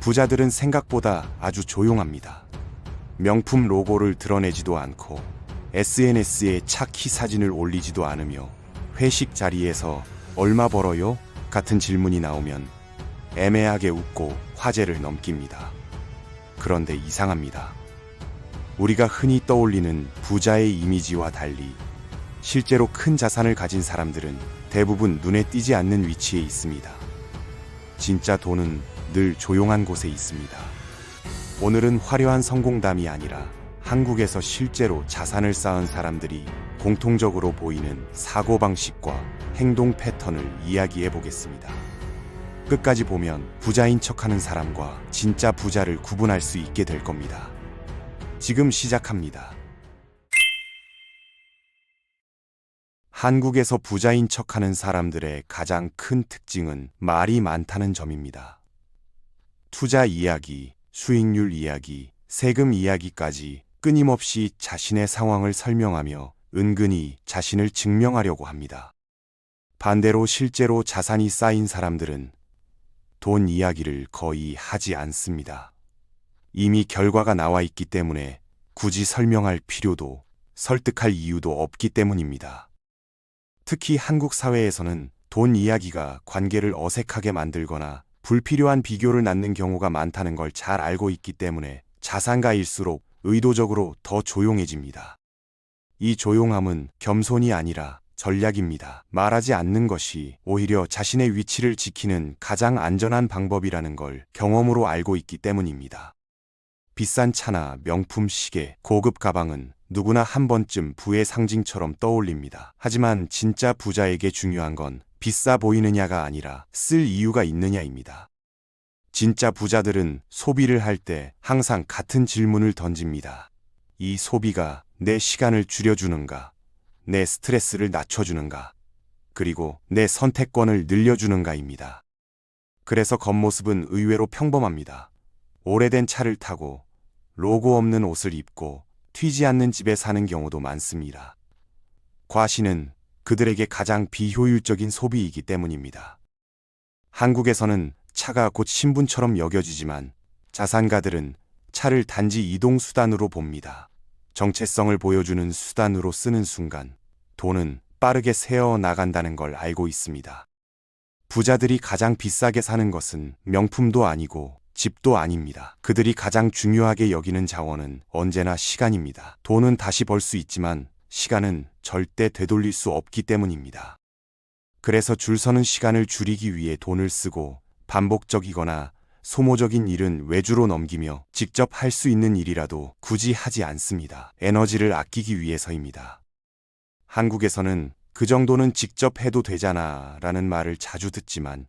부자들은 생각보다 아주 조용합니다. 명품 로고를 드러내지도 않고 SNS에 차 키 사진을 올리지도 않으며 회식 자리에서 얼마 벌어요? 같은 질문이 나오면 애매하게 웃고 화제를 넘깁니다. 그런데 이상합니다. 우리가 흔히 떠올리는 부자의 이미지와 달리 실제로 큰 자산을 가진 사람들은 대부분 눈에 띄지 않는 위치에 있습니다. 진짜 돈은 늘 조용한 곳에 있습니다. 오늘은 화려한 성공담이 아니라 한국에서 실제로 자산을 쌓은 사람들이 공통적으로 보이는 사고방식과 행동 패턴을 이야기해 보겠습니다. 끝까지 보면 부자인 척하는 사람과 진짜 부자를 구분할 수 있게 될 겁니다. 지금 시작합니다. 한국에서 부자인 척하는 사람들의 가장 큰 특징은 말이 많다는 점입니다. 투자 이야기, 수익률 이야기, 세금 이야기까지 끊임없이 자신의 상황을 설명하며 은근히 자신을 증명하려고 합니다. 반대로 실제로 자산이 쌓인 사람들은 돈 이야기를 거의 하지 않습니다. 이미 결과가 나와 있기 때문에 굳이 설명할 필요도 설득할 이유도 없기 때문입니다. 특히 한국 사회에서는 돈 이야기가 관계를 어색하게 만들거나 불필요한 비교를 낳는 경우가 많다는 걸 잘 알고 있기 때문에 자산가일수록 의도적으로 더 조용해집니다. 이 조용함은 겸손이 아니라 전략입니다. 말하지 않는 것이 오히려 자신의 위치를 지키는 가장 안전한 방법이라는 걸 경험으로 알고 있기 때문입니다. 비싼 차나 명품 시계, 고급 가방은 누구나 한 번쯤 부의 상징처럼 떠올립니다. 하지만 진짜 부자에게 중요한 건 비싸 보이느냐가 아니라 쓸 이유가 있느냐입니다. 진짜 부자들은 소비를 할 때 항상 같은 질문을 던집니다. 이 소비가 내 시간을 줄여주는가? 내 스트레스를 낮춰주는가? 그리고 내 선택권을 늘려주는가입니다. 그래서 겉모습은 의외로 평범합니다. 오래된 차를 타고 로고 없는 옷을 입고 튀지 않는 집에 사는 경우도 많습니다. 과시는 그들에게 가장 비효율적인 소비이기 때문입니다. 한국에서는 차가 곧 신분처럼 여겨지지만 자산가들은 차를 단지 이동수단으로 봅니다. 정체성을 보여주는 수단으로 쓰는 순간 돈은 빠르게 새어 나간다는 걸 알고 있습니다. 부자들이 가장 비싸게 사는 것은 명품도 아니고 집도 아닙니다. 그들이 가장 중요하게 여기는 자원은 언제나 시간입니다. 돈은 다시 벌 수 있지만 시간은 절대 되돌릴 수 없기 때문입니다. 그래서 줄 서는 시간을 줄이기 위해 돈을 쓰고 반복적이거나 소모적인 일은 외주로 넘기며 직접 할 수 있는 일이라도 굳이 하지 않습니다. 에너지를 아끼기 위해서입니다. 한국에서는 그 정도는 직접 해도 되잖아 라는 말을 자주 듣지만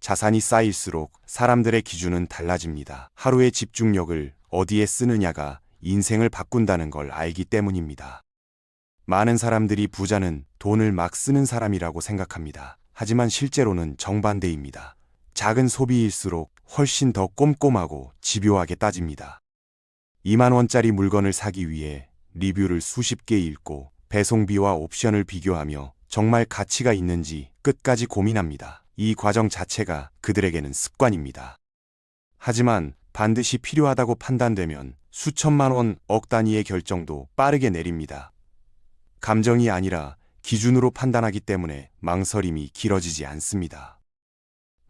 자산이 쌓일수록 사람들의 기준은 달라집니다. 하루의 집중력을 어디에 쓰느냐가 인생을 바꾼다는 걸 알기 때문입니다. 많은 사람들이 부자는 돈을 막 쓰는 사람이라고 생각합니다. 하지만 실제로는 정반대입니다. 작은 소비일수록 훨씬 더 꼼꼼하고 집요하게 따집니다. 2만 원짜리 물건을 사기 위해 리뷰를 수십 개 읽고 배송비와 옵션을 비교하며 정말 가치가 있는지 끝까지 고민합니다. 이 과정 자체가 그들에게는 습관입니다. 하지만 반드시 필요하다고 판단되면 수천만 원, 억 단위의 결정도 빠르게 내립니다. 감정이 아니라 기준으로 판단하기 때문에 망설임이 길어지지 않습니다.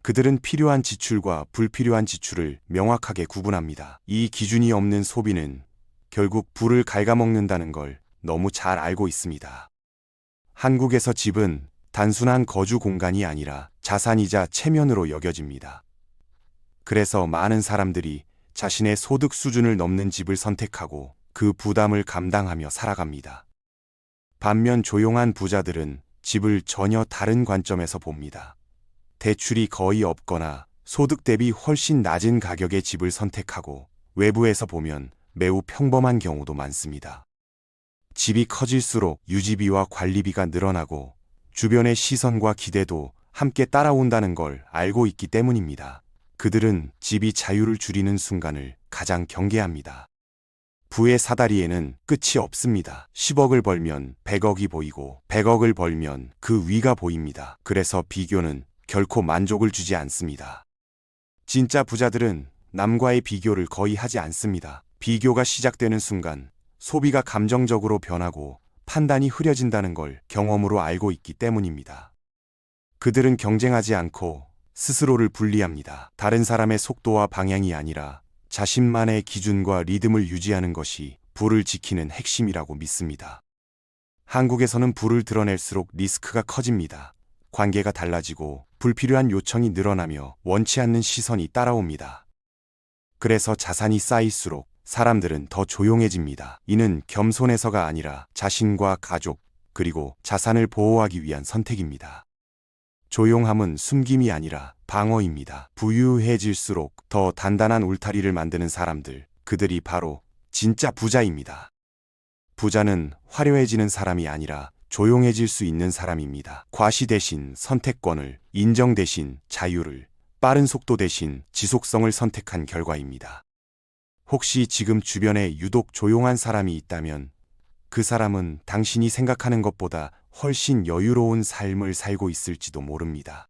그들은 필요한 지출과 불필요한 지출을 명확하게 구분합니다. 이 기준이 없는 소비는 결국 부를 갉아먹는다는 걸 너무 잘 알고 있습니다. 한국에서 집은 단순한 거주 공간이 아니라 자산이자 체면으로 여겨집니다. 그래서 많은 사람들이 자신의 소득 수준을 넘는 집을 선택하고 그 부담을 감당하며 살아갑니다. 반면 조용한 부자들은 집을 전혀 다른 관점에서 봅니다. 대출이 거의 없거나 소득 대비 훨씬 낮은 가격의 집을 선택하고 외부에서 보면 매우 평범한 경우도 많습니다. 집이 커질수록 유지비와 관리비가 늘어나고 주변의 시선과 기대도 함께 따라온다는 걸 알고 있기 때문입니다. 그들은 집이 자유를 줄이는 순간을 가장 경계합니다. 부의 사다리에는 끝이 없습니다. 10억을 벌면 100억이 보이고 100억을 벌면 그 위가 보입니다. 그래서 비교는 결코 만족을 주지 않습니다. 진짜 부자들은 남과의 비교를 거의 하지 않습니다. 비교가 시작되는 순간 소비가 감정적으로 변하고 판단이 흐려진다는 걸 경험으로 알고 있기 때문입니다. 그들은 경쟁하지 않고 스스로를 분리합니다. 다른 사람의 속도와 방향이 아니라 자신만의 기준과 리듬을 유지하는 것이 부를 지키는 핵심이라고 믿습니다. 한국에서는 부를 드러낼수록 리스크가 커집니다. 관계가 달라지고 불필요한 요청이 늘어나며 원치 않는 시선이 따라옵니다. 그래서 자산이 쌓일수록 사람들은 더 조용해집니다. 이는 겸손해서가 아니라 자신과 가족, 그리고 자산을 보호하기 위한 선택입니다. 조용함은 숨김이 아니라 방어입니다. 부유해질수록 더 단단한 울타리를 만드는 사람들, 그들이 바로 진짜 부자입니다. 부자는 화려해지는 사람이 아니라 조용해질 수 있는 사람입니다. 과시 대신 선택권을, 인정 대신 자유를, 빠른 속도 대신 지속성을 선택한 결과입니다. 혹시 지금 주변에 유독 조용한 사람이 있다면 그 사람은 당신이 생각하는 것보다 훨씬 여유로운 삶을 살고 있을지도 모릅니다.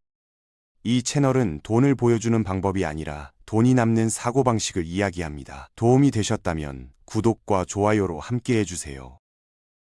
이 채널은 돈을 보여주는 방법이 아니라 돈이 남는 사고방식을 이야기합니다. 도움이 되셨다면 구독과 좋아요로 함께 해주세요.